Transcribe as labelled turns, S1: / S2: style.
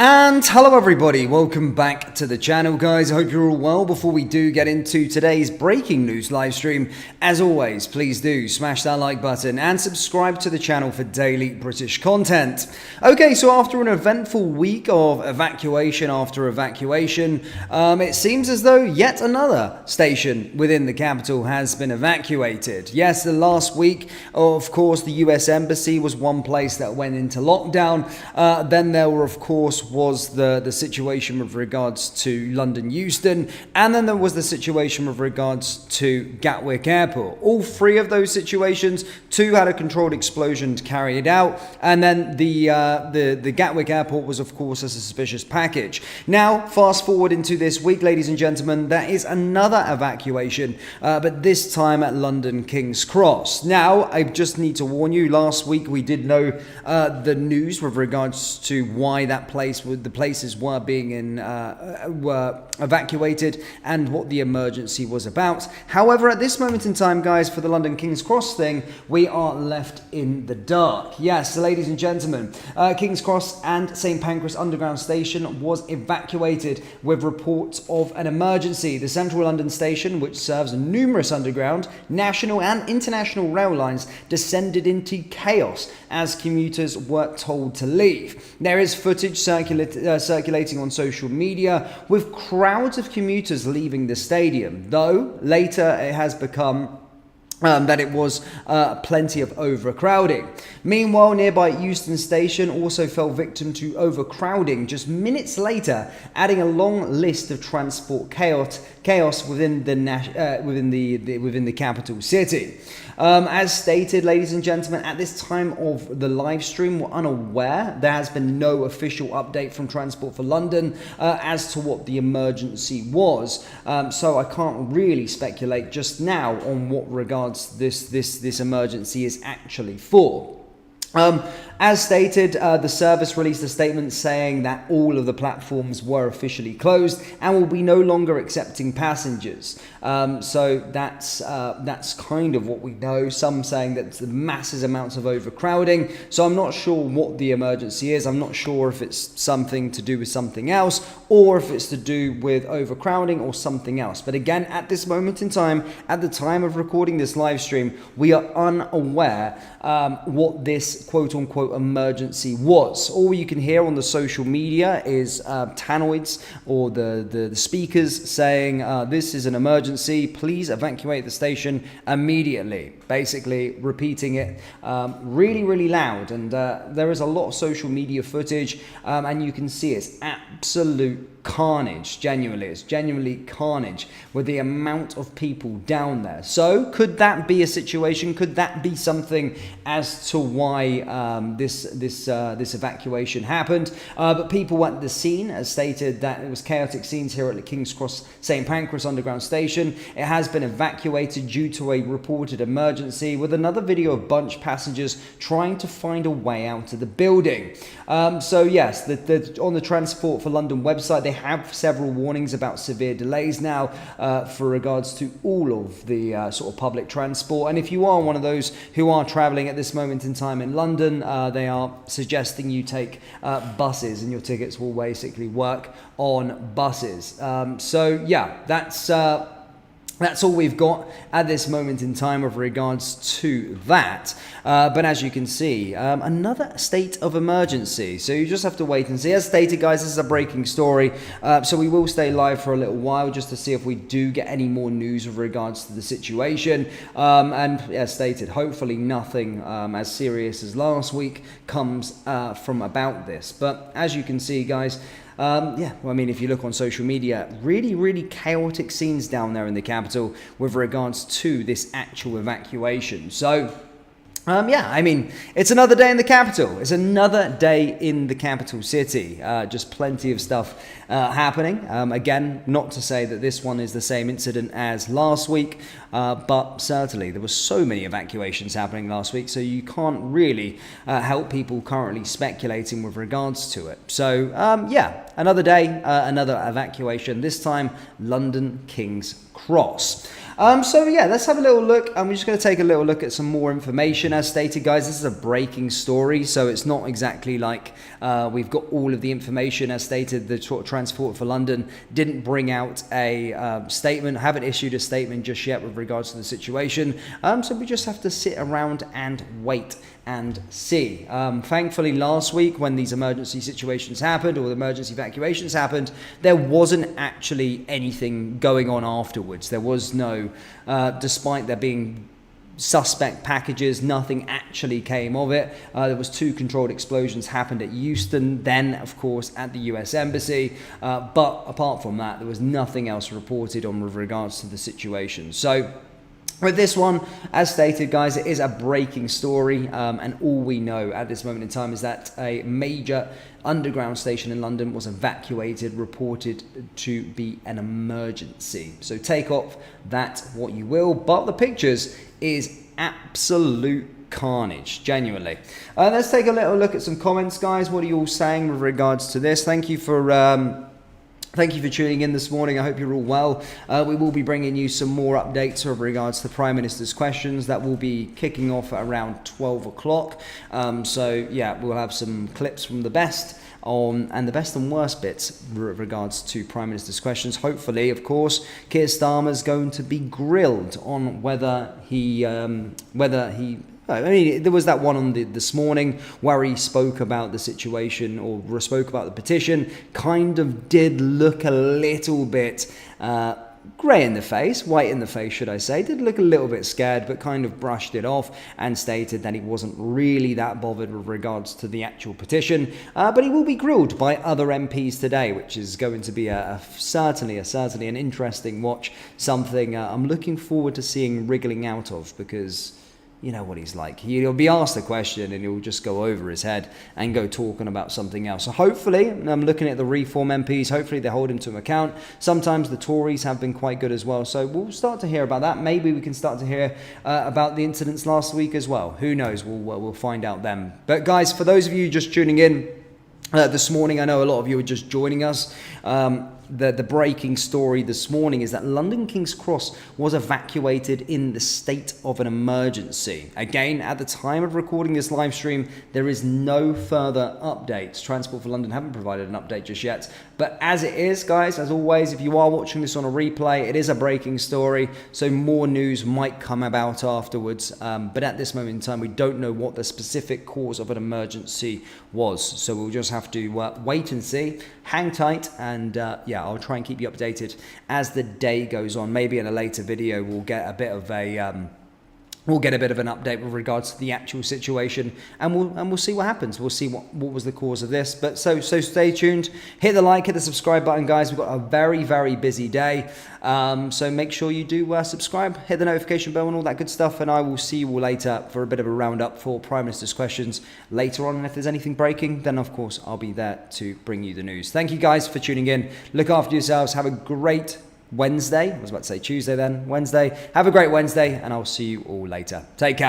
S1: And hello everybody, welcome back to the channel guys. I hope you're all well. Before we do get into today's breaking news live stream, as always, please do smash that like button and subscribe to the channel for daily British content. Okay, so after an eventful week of evacuation after evacuation, it seems as though yet another station within the capital has been evacuated. Yes, the last week, of course, the US Embassy was one place that went into lockdown. Then there were, of course, was the situation with regards to London Euston, and then there was the situation with regards to Gatwick Airport. All three of those situations, two had a controlled explosion carried out, and then the Gatwick Airport was, of course, a suspicious package. Now, fast forward into this week, ladies and gentlemen, there is another evacuation, but this time at London King's Cross. Now, I just need to warn you, last week we did know the news with regards to why the places were being were evacuated and what the emergency was about. However, at this moment in time, guys, for the London King's Cross thing, we are left in the dark. Yes, ladies and gentlemen, King's Cross and St Pancras Underground Station was evacuated with reports of an emergency. The Central London Station, which serves numerous underground, national and international rail lines, descended into chaos as commuters were told to leave. There is footage circulating on social media with crowds of commuters leaving the stadium, though later it has become that it was plenty of overcrowding. Meanwhile, nearby Euston Station also fell victim to overcrowding just minutes later, adding a long list of transport chaos within the capital city. As stated, ladies and gentlemen, at this time of the live stream, we're unaware. There has been no official update from Transport for London as to what the emergency was. So I can't really speculate just now on what regards this emergency is actually for. As stated, the service released a statement saying that all of the platforms were officially closed and will be no longer accepting passengers. So that's kind of what we know. Some saying that the massive amounts of overcrowding. So I'm not sure what the emergency is. I'm not sure if it's something to do with something else or if it's to do with overcrowding or something else. But again, at this moment in time, at the time of recording this live stream, we are unaware what this quote-unquote emergency was. All you can hear on the social media is tannoids or the speakers saying this is an emergency, please evacuate the station immediately, basically repeating it really loud. And there is a lot of social media footage and you can see it's absolute carnage. It's genuinely carnage with the amount of people down there. So could that be a situation? Could that be something as to why this evacuation happened? But people at the scene has stated that it was chaotic scenes here at the King's Cross St Pancras Underground Station. It has been evacuated due to a reported emergency, with another video of bunch passengers trying to find a way out of the building. So yes, on the Transport for London website, they have several warnings about severe delays now for regards to all of the sort of public transport. And if you are one of those who are travelling at this moment in time in London, they are suggesting you take buses, and your tickets will basically work on buses. So yeah, that's all we've got at this moment in time with regards to that. But as you can see, another state of emergency. So you just have to wait and see. As stated, guys, this is a breaking story. So we will stay live for a little while just to see if we do get any more news with regards to the situation. And as stated, hopefully nothing as serious as last week comes from about this. But as you can see, guys, yeah, well, I mean, if you look on social media, really chaotic scenes down there in the capital with regards to this actual evacuation. So yeah, I mean, it's another day in the capital. It's another day in the capital city. Just plenty of stuff happening. Again, not to say that this one is the same incident as last week, but certainly there were so many evacuations happening last week, so you can't really help people currently speculating with regards to it. So yeah, another day, another evacuation, this time London King's Cross. So yeah, let's have a little look. We're just going to take a little look at some more information. As stated, guys, this is a breaking story, so it's not exactly like we've got all of the information. As stated, the Transport for London didn't bring out a statement, haven't issued a statement just yet with regards to the situation. So we just have to sit around and wait and see. Thankfully, last week when these emergency situations happened, or the emergency evacuations happened, there wasn't actually anything going on afterwards. There was no, despite there being suspect packages, nothing actually came of it. There was 2 controlled explosions happened at Euston, then of course at the US Embassy, but apart from that, there was nothing else reported on with regards to the situation. So with this one, as stated, guys, it is a breaking story, and all we know at this moment in time is that a major underground station in London was evacuated, reported to be an emergency. So take off that what you will, but the pictures is absolute carnage, genuinely. Let's take a little look at some comments, guys. What are you all saying with regards to this? Thank you for tuning in this morning. I hope you're all well. We will be bringing you some more updates with regards to the Prime Minister's questions. That will be kicking off at around 12 o'clock. So yeah, we'll have some clips from the best and the best and worst bits with regards to Prime Minister's questions. Hopefully, of course, Keir Starmer's going to be grilled on whether he I mean, there was that one on this morning where he spoke about the situation, or spoke about the petition, kind of did look a little bit grey in the face, white in the face, should I say. Did look a little bit scared, but kind of brushed it off and stated that he wasn't really that bothered with regards to the actual petition. But he will be grilled by other MPs today, which is going to be certainly an interesting watch, something I'm looking forward to seeing wriggling out of, because you know what he's like. He'll be asked a question and he'll just go over his head and go talking about something else. So hopefully, I'm looking at the Reform MPs, hopefully they hold him to account. Sometimes the Tories have been quite good as well. So we'll start to hear about that. Maybe we can start to hear about the incidents last week as well. Who knows? We'll find out then. But guys, for those of you just tuning in this morning, I know a lot of you are just joining us. The breaking story this morning is that London King's Cross was evacuated in the state of an emergency. Again, at the time of recording this live stream, there is no further updates. Transport for London haven't provided an update just yet. But as it is, guys, as always, if you are watching this on a replay, it is a breaking story, so more news might come about afterwards. But at this moment in time, we don't know what the specific cause of an emergency was. So we'll just have to wait and see. Hang tight, and yeah, I'll try and keep you updated as the day goes on. Maybe in a later video we'll get a bit of an update with regards to the actual situation, and we'll see what happens. We'll see what was the cause of this. But so stay tuned. Hit the like, hit the subscribe button, guys. We've got a very, very busy day. So make sure you do subscribe, hit the notification bell and all that good stuff. And I will see you all later for a bit of a roundup for Prime Minister's questions later on. And if there's anything breaking, then of course I'll be there to bring you the news. Thank you guys for tuning in. Look after yourselves. Have a great Wednesday. I was about to say Tuesday then. Wednesday. Have a great Wednesday, and I'll see you all later. Take care.